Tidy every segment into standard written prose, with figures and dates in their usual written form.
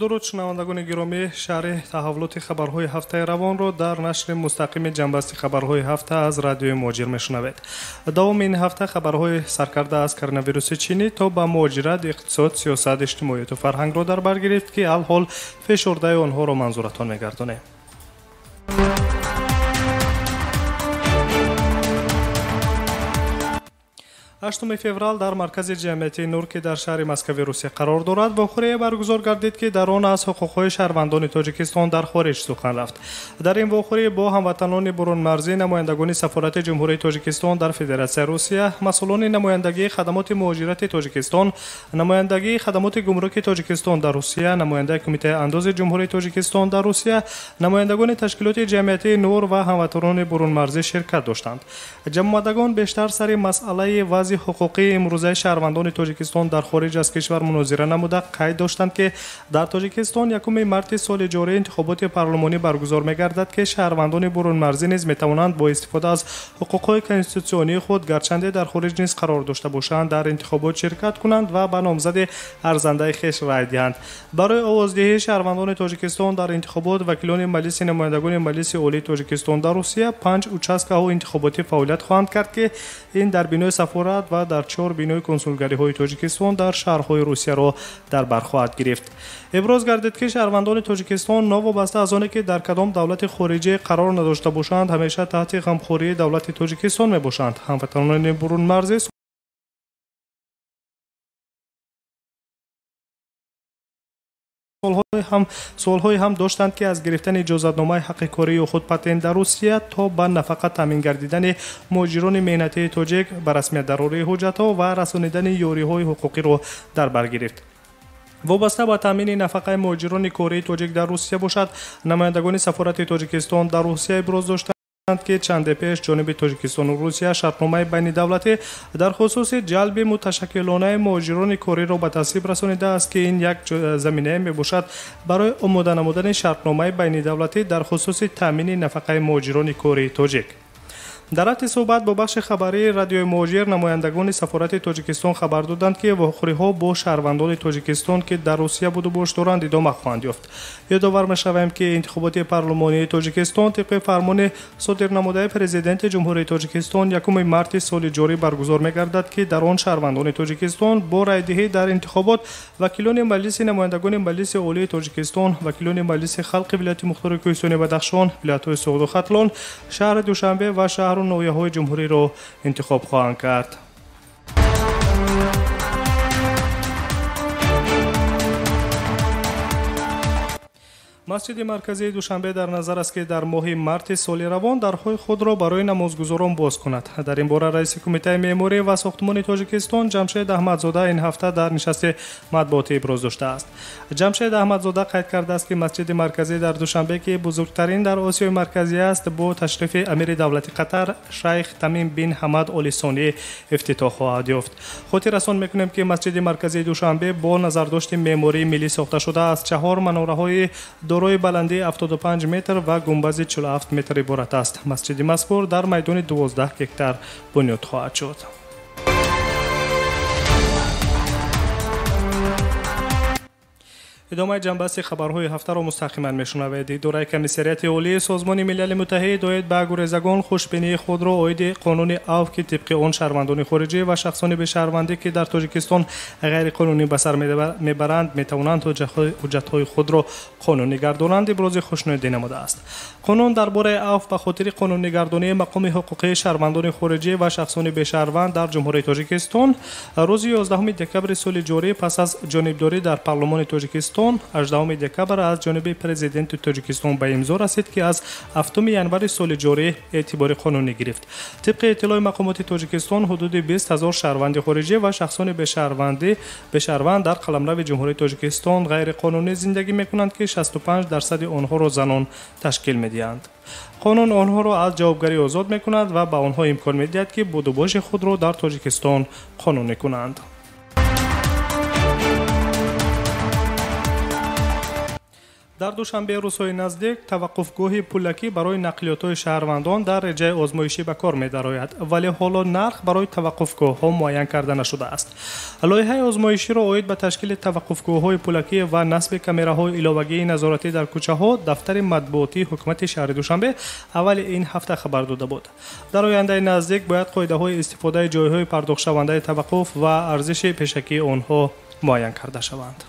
дуруд шунавандагони гиромӣ, шарҳи таҳаввулоти хабарҳои ҳафтаи равонро дар нашри мустақими ҷамъбасти хабарҳои ҳафта аз радиои муҳоҷир мешунавед. Давоми ин ҳафта хабарҳои саркарда аз коронавируси чинӣ то ба муҳоҷират, иқтисод, сиёсат, иҷтимоияту фарҳангро дар бар гирифт, ки алҳол фешурдаи онҳоро манзуратон мегардонем. 8 феврал дар маркази ҷамъиятии нур ки дар шаҳри Москваи Русия қарор дорад, вохӯрие баргузор гардид, ки дар он аз ҳуқуқҳои шаҳрвандони Тоҷикистон дар хориҷ сухан рафт. Дар ин вохӯрӣ бо ҳамватанони бурунмарзӣ, намояндагони сафорати ҷумҳурии Тоҷикистон дар Федератсияи Русия, масъулони намояндагии хадамоти муҳоҷирати Тоҷикистон, намояндагии хадамоти гумруки Тоҷикистон дар Русия, намояндаи кумитаи андози ҷумҳурии Тоҷикистон дар Русия, намояндагони ташкилоти ҷамъиятии нур ва ҳамватанони бурунмарзӣ ширкат доштанд. Ҷамъомадагон бештар сари масъалаи вазъи ҳуқуқии имрӯзаи шаҳрвандони Тоҷикистон дар хориҷ аз кишвар мунозира намуда қайд доштанд, ки дар Тоҷикистон 1 марти соли ҷорӣ интихоботи парлумонӣ баргузор мегардад, ки шаҳрвандони бурунмарзӣ низ метавонанд бо истифода аз ҳуқуқҳои конститутсионии худ, гарчанде дар хориҷ низ қарор дошта бошанд, дар интихобот ширкат кунанд ва ба номзади арзандаи хеш рай диҳанд. Барои овоздиҳии шаҳрвандони Тоҷикистон дар интихобот, вакилони маҷлиси намояндагони маҷлиси олии Тоҷикистон дар Русия 5 участкаҳои интихоботӣ фаъолият хоҳанд кард, ки ин дар бинои сафорат ва дар 4 бинои консулгариҳои Тоҷикистон дар шаҳрҳои Русияро дар бар хоҳад гирифт. Иброз гардид, ки шаҳрвандони Тоҷикистон новобаста аз оне ки дар кадом давлати хориҷӣ қарор надошта бошанд, ҳамеша таҳти ғамхории давлати Тоҷикистон мебошанд. ҳамватанони бурунмарзӣ суолҳое ҳам доштанд, ки аз гирифтани иҷозатномаи ҳаққи кории худ патент дар Русия то ба нафақа таъмин гардидани муҳоҷирони меҳнатии тоҷик ба расмият дарории ҳуҷҷатҳо ва расонидани ёриҳои ҳуқуқиро дар бар гирифт. вобаста ба таъмини нафақаи муҳоҷирони кории тоҷик дар Русия бошад, намояндагони сафорати Тоҷикистон дар Русия иброз доштанд, ки чанде пеш ҷониби Тоҷикистону Русия шартномаи байнидавлатӣ дар хусуси ҷалби муташаккилонаи муҳоҷирони кориро ба тасвиб расонидааст, ки ин як заминае мебошад барои омода намудани шартномаи байнидавлатӣ дар хусуси таъмини нафақаи муҳоҷирони кории тоҷик. дар ҳатти суҳбат бо бахши хабарии радиои муҳоҷир, намояндагони сафорати Тоҷикистон хабар доданд, ки вохӯриҳо бо шаҳрвандони Тоҷикистон, ки дар Русия буду бош доранд, идома хоҳанд ёфт. ёдовар мешавем, ки интихоботи парлумонии Тоҷикистон тибқи фармони содирнамудаи президенти ҷумҳурии Тоҷикистон 1 марти соли ҷорӣ баргузор мегардад, ки дар он шаҳрвандони Тоҷикистон бо райдиҳӣ дар интихобот, вакилони маҷлиси намояндагони маҷлиси олии Тоҷикистон, вакилони маҷлиси халқи вилояти мухтори Кӯҳистони Бадахшон, вилоятҳои Суғду Хатлон, шаҳри Душанбе ва шаҳру ноҳияҳои ҷумҳуриро интихоб хоҳанд кард. масҷиди марказии Душанбе дар назар аст, ки дар моҳи марти соли равон дарҳои худро барои намозгузорон боз кунад. дар ин бора раиси кумитаи меъморӣ ва сохтмони Тоҷикистон Ҷамшед Аҳмадзода ин ҳафта дар нишасти матбуотӣ иброз доштааст. Ҷамшед Аҳмадзода қайд кардааст, ки масҷиди марказӣ дар Душанбе, ки бузургтарин дар Осиёи марказӣ аст, бо ташрифи амири давлати Қатар Шайх Тамим бин Ҳамад Оли Сонӣ ифтитоҳ хоҳад ёфт. хотир расон мекунем, ки масҷиди марказии Душанбе бо назардошти меъмории миллӣ сохта шуда аз 4 манораҳои дорои баландии 75 метр ва гумбази 47 метр иборат аст. масҷиди мазкур дар майдони 12 гектар бунёд хоҳад шуд. идомаи ҷамъбасти хабарҳои ҳафтаро мустақиман мешунавед. идораи комиссарияти олии созмони милали муттаҳид оид ба гурезагон хушбинии худро оиди қонуни авф, ки тибқи он шаҳрвандони хориҷӣ ва шахсони бешаҳрвандӣ, ки дар Тоҷикистон ғайриқонунӣ ба сар мебаранд, метавонанд ҳуҷҷатҳои худро қонунӣ гардонанд, ибрози хушнудӣ намудааст. қонун дар бораи авф ба хотири қонунигардонии мақоми ҳуқуқии шаҳрвандони хориҷӣ ва шахсони бешаҳрванд дар ҷумҳурии Тоҷикистон рӯзи 11 декабри соли ҷорӣ пас аз ҷонибдорӣ дар парлумони Тоҷикистон 18 декабр аз ҷониби президенти Тоҷикистон ба имзо расид, ки аз 7 январи соли ҷорӣ эътибори қонунӣ гирифт. тибқи иттилои мақомоти Тоҷикистон ҳудуди 20 000 шаҳрванди хориҷӣ ва шахсони бешаҳрванд дар қаламрави ҷумҳурии Тоҷикистон ғайриқонунӣ зиндагӣ мекунанд, ки 65% онҳоро занон ташкил медиҳанд. қонун онҳоро аз ҷавобгарӣ озод мекунад ва ба онҳо имкон медиҳад, ки будубоши худро дар Тоҷикистон қонунӣ кунанд. дар душанбе рӯзҳои наздик таваққуфгоҳи пулакӣ барои нақлиётҳои шаҳрвандон дар реҷаи озмоишӣ ба кор медарояд, вале ҳоло нарх барои таваққуфгоҳҳо муайян карда нашудааст. лоиҳаи озмоиширо оид ба ташкили таваққуфгоҳҳои пулакӣ ва насби камераҳои иловагии назоратӣ дар кӯчаҳо дафтари матбуотии ҳукумати шаҳри Душанбе аввали ин ҳафта хабар дода буд. дар ояндаи наздик бояд қоидаҳои истифодаи ҷойҳои пардохтшавандаи таваққуф ва арзиши пешакии онҳо муайян карда шаванд.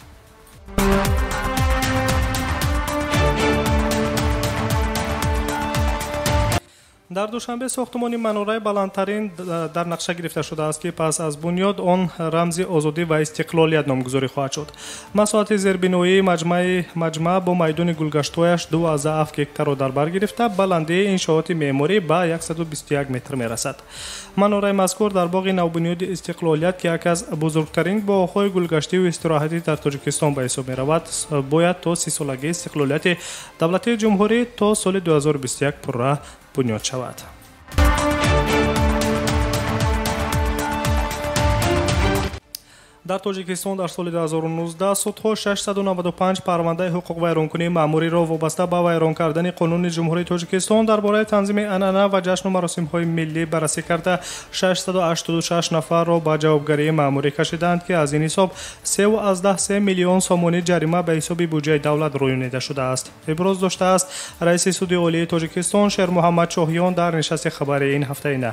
дар душанбе сохтумони манораи баландтарин дар нақша гирифта шудааст ки пас аз бунёд он рамзи озодӣ ва истиқлолият номгузорӣ хоҳад шуд. масоати зербиноии маҷмӯъ бо майдони гулгаштҳояш 2,7 гектарро дар бар гирифта, баландии иншооти меъморӣ ба 121 метр мерасад. манораи мазкур дар боғи навбунёди истиқлолият ки яке аз бузургтарин боғҳои гулгаштиву истироҳатӣ дар Тоҷикистон ба ҳисоб меравад, бояд то 30 солагии истиқлолияти давлатии ҷумҳурӣ то соли 2021 пурра бунёд шавад. дар Тоҷикистон дар соли 2019 судҳо 695 парвандаи ҳуқуқвайронкунии маъмуриро вобаста ба вайрон кардани Қонуни Ҷумҳурии Тоҷикистон дар бораи танзими анъана ва ҷашну маросимҳои миллӣ баррасӣ карда 686 нафарро ба ҷавобгарии маъмурӣ кашиданд, ки аз ин ҳисоб 3,3 миллион сомонӣ ҷарима ба ҳисоби буҷаи давлат рӯйонида шудааст. иброз доштааст раиси суди олии Тоҷикистон Шермуҳаммад Шоҳиён дар нишасти хабари ин ҳафтаина.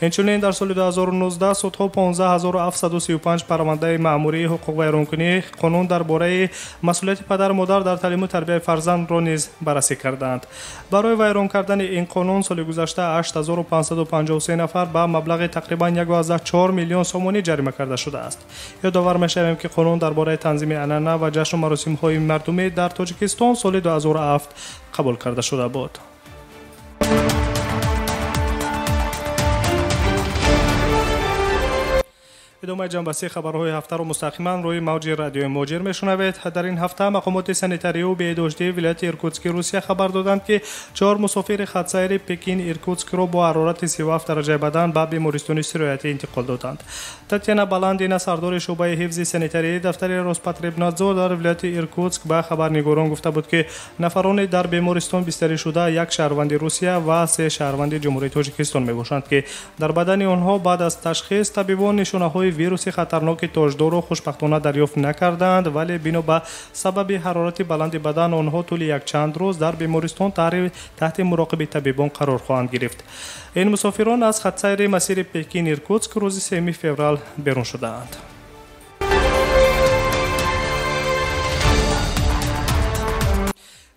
инчунин дар соли 2019 судҳо 15735 парвандаи маъмурии ҳуқуқвайронкунии қонун дар бораи масъулияти падару модар дар таълиму тарбияи фарзандро низ баррасӣ карданд. барои вайрон кардани ин қонун соли гузашта 8553 нафар ба маблағи тақрибан 1,4 миллион сомонӣ ҷарима карда шудааст. ёдовар мешавем ки қонун дар бораи танзими анъана ва ҷашну маросимҳои мардумӣ дар Тоҷикистон соли 2007 қабул карда шуда буд. идомаи ҷамъбасти хабарҳои ҳафтаро мустақиман рӯи мавҷи радиои муҳоҷир мешунавед. дар ин ҳафта мақомоти санитариву беҳдоштии вилояти Иркутски Русия хабар доданд, ки 4 мусофири хатсайри Пекин-Иркутскро бо ҳарорати 37 дараҷаи бадан ба бемористони сироятӣ интиқол доданд. Татьяна Баландина, сардори шуъбаи ҳифзи санитарии дафтари Роспотребнадзор дар вилояти Иркутск ба хабарнигорон гуфта буд, ки нафарони дар бемористон бистаришуда 1 шаҳрванди Русия ва 3 шаҳрванди Ҷумҳурии Тоҷикистон мебошанд, ки дар бадани онҳо баъд аз ташхис табибон нишонаҳои вируси хатарноки тоҷдорро хушбахтона дарёфт накарданд, вале бино ба сабаби ҳарорати баланди бадан онҳо тӯли якчанд рӯз дар бемористон таҳти муроқиби табибон қарор хоҳанд гирифт. ин мусофирон аз хатсайри масири Пекин-Иркутск рӯзи 3 феврал берун шудаанд.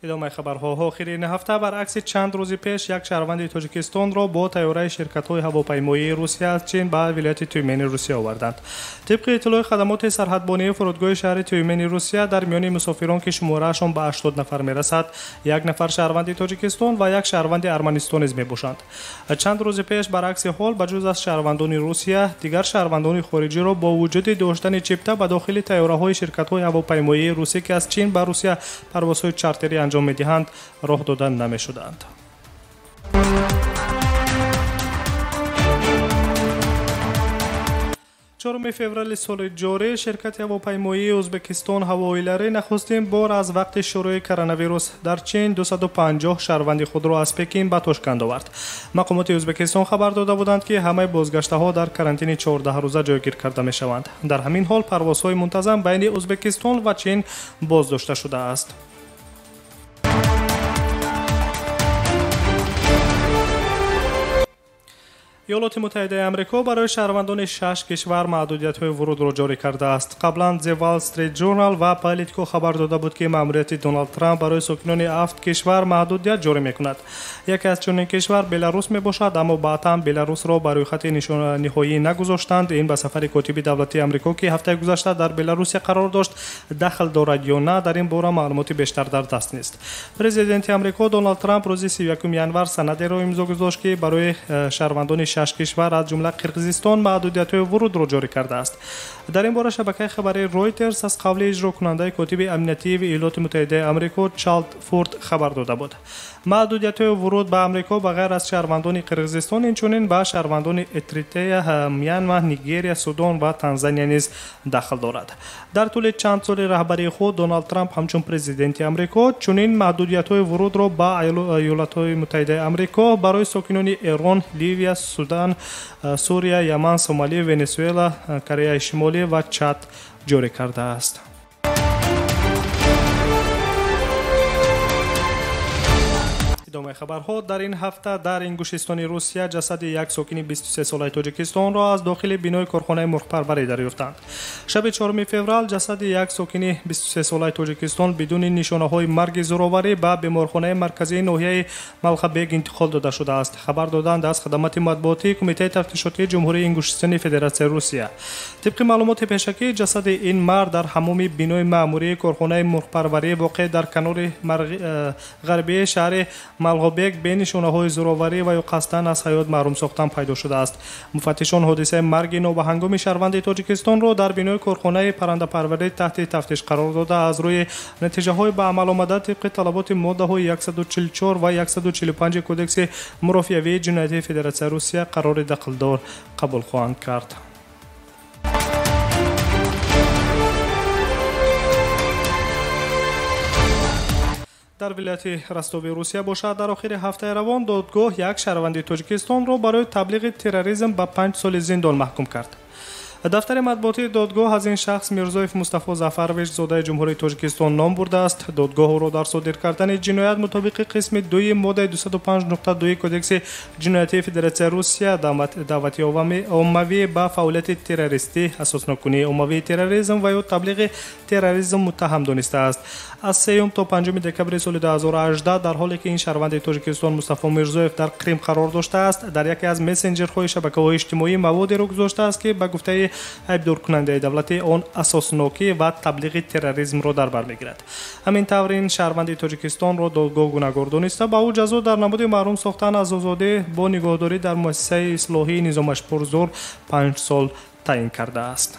идомаи хабарҳо охирин ҳафта баръакси чанд рӯзи пеш як шаҳрванди Тоҷикистонро бо тайёраи ширкатҳои ҳавопаймоии Русия аз Чин ба вилояти Тюмени Русия оварданд. тибқи иттилои хадамоти сарҳадбонии фурудгоҳи шаҳри Тюмени Русия, дар миёни мусофирон ки шумораашон ба 80 нафар мерасад, як нафар шаҳрванди Тоҷикистон ва як шаҳрванди Арманистон низ мебошанд. чанд рӯзи пеш баръакси ҳол ба ҷуз аз шаҳрвандони Русия, дигар шаҳрвандони хориҷиро бо вуҷуди доштани чипта ба дохили тайёраҳои ширкатҳои ҳавопаймоии русӣ ки аз Чин ба Русия парвозҳои чартерӣ анҷом медиҳанд, роҳ дода намешуданд. 4 феврали соли ҷорӣ ширкати ҳавопаймоии Ӯзбекистон ҳавоиларӣ нахустин бор аз вақти шурӯи коронавирус дар Чин 250 шаҳрванди худро аз Пекин ба Тошканд овард. мақомоти Ӯзбекистон хабар дода буданд, ки ҳамаи бозгаштаҳо дар карантини 14 рӯза ҷойгир карда мешаванд. дар ҳамин ҳол парвозҳои мунтазам байни Ӯзбекистон ва Чин боздошта шудааст. ایالات متحده آمریکا برای شهروندان 6 کشور محدودیت‌های ورود را جاری کرده است. قبلا The Wall Street Journal و پالیتیکو خبر داده بود که مأموریت دونالد ترامپ برای ساکنان 7 کشور محدودیت جاری می‌کند. یکی از چنین کشور بلاروس میباشد، اما بعدا بلاروس را بر روی خط نهایی نگذاشتند. این به سفر کاتب دولتی آمریکا که هفته گذشته در بلاروس قرار داشت دخل دارد یا نه، در این باره معلومات بیشتر در دست نیست. پرزیدنت آمریکا دونالد ترامپ روز 31 ینور سندی را امضا گذاشت که برای شهروندان 6 کشور از جمله قرقیزستان محدودیت‌های ورود را جاری کرده است. дар ин бора шабакаи хабари Reuters аз қавли иҷрокунандаи котиби амнияти Иёлоти Муттаҳидаи Амрико Чарлд хабар дода буд. маҳдудиятҳои вуруд ба Амрико ба ғайр аз шаҳрвандони Қирғизистон инчунин ба шаҳрвандони Эритрея, Мянма, Нигерия, Судон ва Танзания низ дахл дорад. дар тӯли чанд соли раҳбарии худ Доналд Трамп ҳамчун президенти Амрико чунин маҳдудиятҳои вурудро ба Иёлотҳои Муттаҳидаи Амрико барои сокинони Эрон, Ливия, Судан, Сурия, Яман, Сомалӣ, Венесуэла, Кореяи Шимолӣ ва Чад ҷорӣ кардааст. идомаи хабарҳо дар ин ҳафта дар ингушистони Русия ҷасади як сокини 23 солаи Тоҷикистонро аз дохили бинои корхонаи мурғпарварӣ дарёфтанд. шаби 4 феврал ҷасади як сокини 23 солаи Тоҷикистон бидуни нишонаҳои марги зӯроварӣ ба беморхонаи марказии ноҳияи Малхабег интиқол дода шудааст. хабар доданд аз хидмати матбуотии Кумитаи тафтишотии Ҷумҳурии Ингушистони Федератсияи Русия. тибқи маълумоти пешакӣ ҷасади ин мард дар ҳамоми бинои маъмурии корхонаи мурғпарварӣ воқеъ дар канори ғарбии шаҳри Малхабег бе нишонаҳои зӯроварӣ ва ё қасдан аз ҳаёт маҳрум сохтан пайдо шудааст. муфаттишон ҳодисаи марги нобаҳангоми шаҳрванди Тоҷикистонро дар бинои корхонаи паррандапарварӣ таҳти тафтиш қарор дода аз рӯи натиҷаҳои ба амаломада тибқи талаботи моддаҳои 144 ва 145 кодекси мурофиавии ҷиноятии Федератсияи Русия қарори дақлдор қабул хоҳанд кард. дар вилояти Ростови Русия бошад дар охири ҳафтаи равон додгоҳ як шаҳрванди Тоҷикистонро барои таблиғи терроризм ба 5 соли зиндон маҳкум кард. дафтари матбуотии додгоҳ аз ин шахс Мирзоев Мустафо Зафарович зодаи Ҷумҳурии Тоҷикистон ном бурдааст. додгоҳ ӯро дар содир кардани ҷиноят мутобиқи қисми 2 моддаи 205.2 кодекси ҷиноятии Федератсияи Русия даъвати оммавӣ ба фаъолияти террористӣ, асоснокунии оммавии терроризм ва ё таблиғи терроризм муттаҳам донистааст. аз 3 то 5 декабри соли 2018 дар ҳоле ки ин шаҳрванди Тоҷикистон Мустафо Мирзоев дар Крим қарор доштааст, дар яке аз мессенҷерҳои шабакаҳои иҷтимоӣ маводеро гузоштааст ки ба гуфтаи айбдоркунандаи давлати он асоснокӣ ва таблиғи терроризмро дар бар мегирад. ҳамин тавр ин шаҳрванди Тоҷикистонро додгоҳ гуногор дониста ба ӯ ҷазо дар намуди маҳрум сохтан аз озодӣ бо нигоҳдорӣ дар муассисаи ислоҳии Низомашпурзор 5 сол таъин кардааст.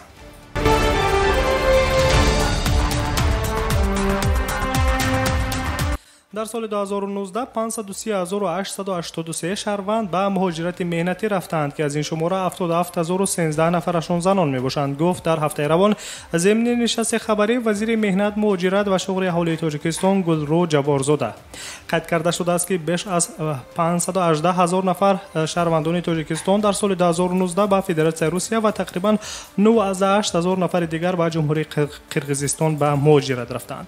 дар соли 2019 530,883 шаҳрванд ба муҳоҷирати меҳнатӣ рафтанд ки аз ин шумора 77,013 нафарашон занон мебошанд, гуфт дар ҳафтаи равон земни нишасти хабарӣ вазири меҳнат, муҳоҷират ва шуғли аҳолии Тоҷикистон Гулрӯ Ҷаборзода. қайд карда шудааст ки беш аз 518,000 нафар шаҳрвандони Тоҷикистон дар соли 2019 ба Федератсияи Русия ва тақрибан 9,800 нафари дигар ба Ҷумҳурии Қирғизистон ба муҳоҷират рафтанд.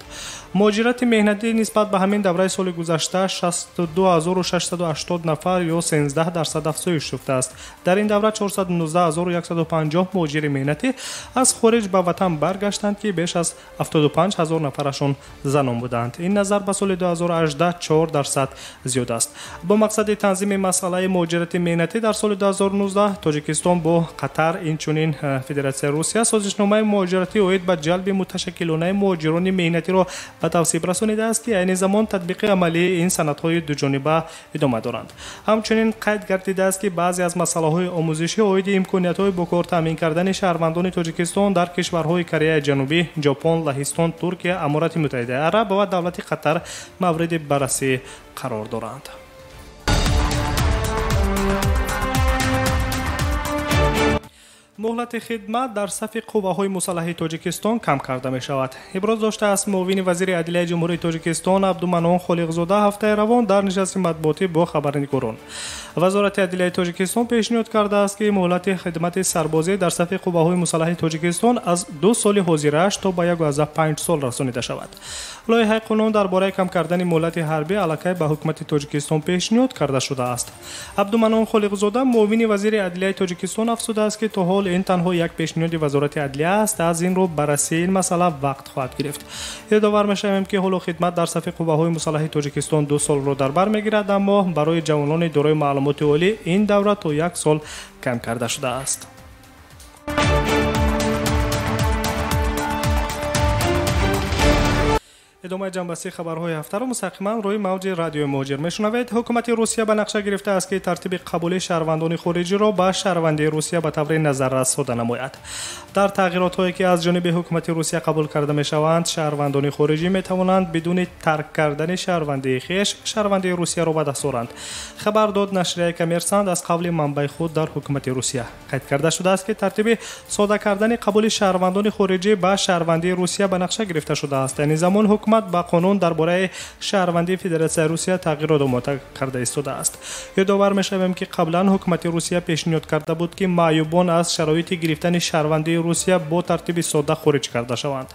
муҳоҷирати меҳнатӣ нисбат ба ҳамин давраи соли гузашта 62680 нафар ё 13% афзоиш ёфтааст. дар ин давра 419150 муҳоҷири меҳнатӣ аз хориҷ ба ватан баргаштанд ки беш аз 75000 нафарашон занон буданд. ин назар ба соли 2018 4% зиёд аст. бо мақсади танзими масъалаи муҳоҷирати меҳнатӣ дар соли 2019 Тоҷикистон бо Қатар инчунин Федератсияи Русия созишномаи муҳоҷиратӣ оид ба ҷалби муташаккилонаи муҳоҷирони меҳнатиро ба тавсиб расонидааст ки айни замон татбиқи амалии ин санадҳои дуҷониба идома доранд. ҳамчунин қайд гардидааст ки баъзе аз масъалаҳои омӯзишӣ оиди имкониятҳои бо кор таъмин кардани шаҳрвандони Тоҷикистон дар кишварҳои Кореяи Ҷанубӣ, Ҷопон, Лаҳистон, Туркия, Аморати Муттаҳидаи Араб ва давлати Қатар мавриди баррасӣ қарор доранд. муҳлати хидмат дар сафи қувваҳои мусаллаҳи Тоҷикистон кам карда мешавад. иброз доштааст муовини вазири адлияи Ҷумҳурии Тоҷикистон Абдуманон Холиқзода ҳафтаи равон дар нишасти матбуотӣ бо хабарнигорон. вазорати адлияи Тоҷикистон пешниҳод кардааст ки муҳлати хидмати сарбозӣ дар сафи қувваҳои мусаллаҳи Тоҷикистон аз 2 соли ҳозираш то ба 1,5 сол расонида шавад. лоиҳаи қонун дар бораи кам кардани муҳлати ҳарбӣ аллакай ба ҳукумати Тоҷикистон пешниҳод карда шудааст. Абдуманон Холиқзода муовини вазири адлияи Тоҷикистон афзудааст ки то ҳол ин танҳо як пешниҳоди вазорати адлия аст, аз инро баррасии ин масъала вақт хоҳад гирифт. ёдовар мешавем ки ҳоло хидмат дар сафи қувваҳои мусаллаҳи Тоҷикистон 2 солро дар бар мегирад, аммо барои ҷавонони дорои маълумоти олӣ ин давра то 1 сол кам карда шудааст. ادامه جنبستی خبرهای هفته را مستقیما روی موج رادیو مهاجر میشنوید. حکومت روسیه به نقشه گرفته است که ترتیب قبول شهروندان خارجی را به شهروندی روسیه به طور نظررس ساده نماید. در تغییرات هایی که از جانب حکومت روسیه قبول کرده می شوند، شهروندان خارجی می توانند بدون ترک کردن شهروندی خویش شهروندی روسیه را به دست آورند. خبر داد نشریه کمرسانت از قول منبع خود در حکومت روسیه. قید کرده شده است که ترتیب ساده کردن قبول شهروندان خارجی به شهروندی روسیه به نقشه گرفته شده است. این زمان حکومت با قانون درباره شهروندی فدراسیون روسیه تغییرات آماده کرده ایستاده است. یادآور می‌شویم که قبلا حکومت روسیه پیشنهاد کرده بود که معیوبان از شرایط گرفتن شهروندی روسیه با ترتیب ساده خارج کرده شوند.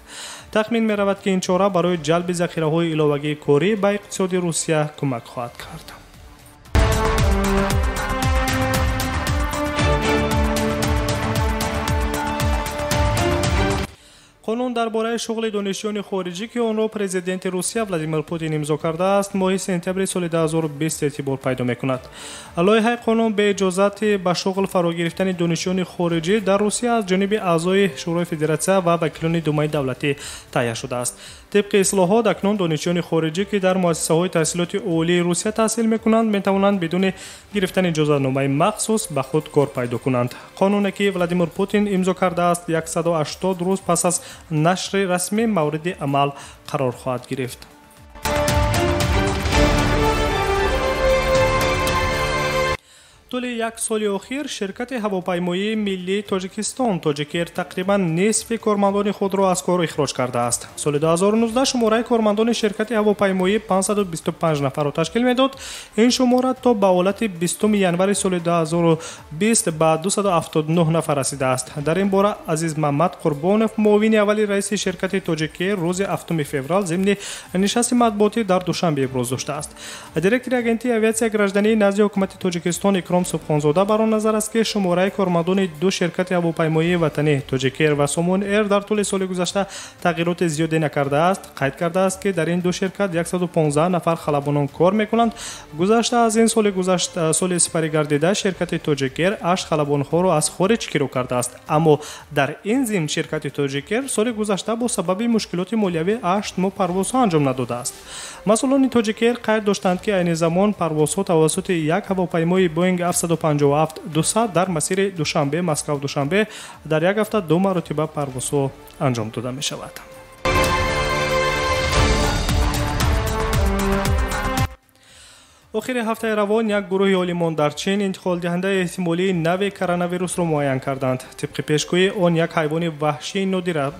تخمین می‌رود که این چاره برای جلب ذخیره‌های علاوه‌ای کاری به اقتصاد روسیه کمک خواهد کرد. قانون درباره شغل دانشجویان خارجی که آن را پرزیدنت روسیه ولادیمیر پوتین امضا کرده است، ماه سپتامبر سال 2020 اعتبار پیدا می‌کند. لایحه قانون به اجازت به شغل فرا گرفتن دانشجویان خارجی در روسیه از جانب اعضای شورای فدراسیون و وکیلان دومای دولتی تهیه شده است. طبق اصلاحات اکنون دانشجویان خارجی که در مؤسسه‌های تحصیلات عالی روسیه تحصیل می‌کنند می‌توانند بدون گرفتن اجازه‌نامه مخصوص به خود کار پیدا کنند. قانونی که ولادیمیر پوتین امضا کرده است 180 روز پس از نشر رسمی مورد عمل قرار خواهد گرفت. طول یک سال اخیر شرکت هواپیمایی ملی تاجیکستان تاجیکیر تقریبا نصف کارمندان خود را از کار اخراج کرده است. سال 2019 شماره کارمندان شرکت هواپیمایی 525 نفر را تشکیل میداد. این شماره تا به حالت 20 ینور سال 2020 به 279 نفر رسیده است. در این باره عزیز محمد قربانов معاون اول رئیس شرکت تاجیکیر روز 7 فوریه ضمن نشست مطبوعاتی در دوشنبه ابراز داشته است. دیرکتور اگنتی اویاسیون گراجدانی نزد حکومت تاجیکستان اکرام سبحانزاده بر آن نظر است که شماره کارمندان دو شرکت هواپیمایی وطنی تاجیکیر و سومون ایر در طول سال گذشته تغییرات زیادی نکرده است. قید کرده است که در این دو شرکت 115 نفر خلبانان کار میکنند. گذشته از این سال سپری گردیده شرکت تاجیکیر 8 خلبان‌ها را از خارج گیرو کرده است. اما در این ضمن شرکت تاجیکیر سال گذشته با سبب مشکلات مالیوی 8 ماه پروازها انجام نداده است. مسئولان تاجیکیر قید داشتند که این زمان پروازها توسط یک هواپیمای بوینگ 757-200 در مسیر دوشنبه مسکو دوشنبه در یک هفته 2 مرتبه پروازها انجام داده می شود. آخر هفته روان یک گروه عالمان در چین انتقال دهنده احتمالی نوع کرونا ویروس را معاین کردند. طبق پیشگویی آن یک حیوان وحشی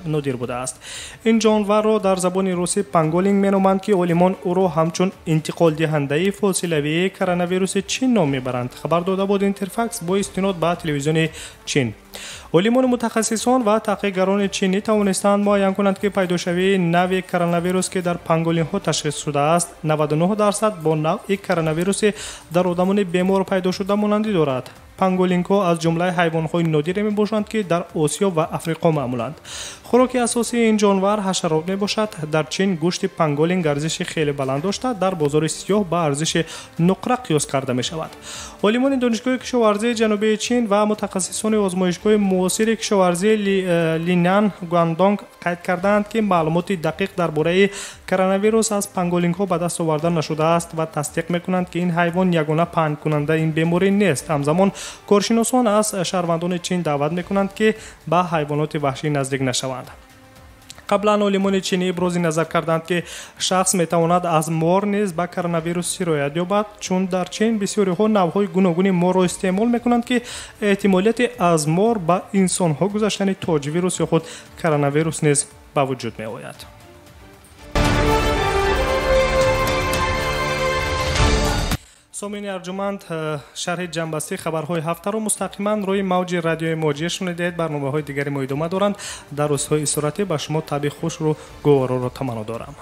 نادر بوده است. این جانور را در زبان روسی پنگولینگ مینامند که عالمان او را همچون انتقال دهنده فاصله‌ای کرونا ویروس چین نام میبرند. خبر داده بود اینترفکس با استناد به تلویزیون چین. عالمان متخصصان و تحقیقگران چینی توانستند معاین کنند که پیداشوی نوع کرونا ویروس که در پنگولین ها تشخیص شده است 99% با نوع کرونا ویروس در آدمان بیمار پیدا شده مانندی دارد. پنگولین‌ها از جمله حیوان‌های نادر میباشند که در آسیا و افریقا معمولند. خوراک اساسی این جانور حشرات میباشد. در چین گوشت پنگولین ارزش خیلی بلند داشته در بازار سیاه به ارزش نقره قیاس کرده می شود. عالمان دانشگاه کشاورزی جنوبی چین و متخصصان آزمایشگاه معاصر کشاورزی لینان گواندونگ قید کردند که معلومات دقیق درباره کرونا ویروس از پنگولین‌ها به دست آورده نشده است و تصدیق می‌کنند که این حیوان یگانه پنهان کننده این بیماری نیست. همزمان کارشناسان از شهروندان چین دعوت می‌کنند که به حیوانات وحشی نزدیک نشوند. قبلا عالمان چینی ابراز نظر کردند که شخص میتواند از مار نیز به کرونا ویروس سرایت یابد، چون در چین بسیاری ها نوع‌های گوناگون مار را استعمال میکنند که احتمالیت از مار به انسان ها گذشتن تاج ویروس یا خود کرونا ویروس نیز به وجود می آید. سامعین ارجمند، شرح جنبستی خبرهای هفته را مستقیما روی موج رادیوی مهاجر شنیدید. برنامه‌های دیگری ما ادامه دارند. در روزهای اسارتی به شما طبع خوش رو گوارا را تمنا دارم.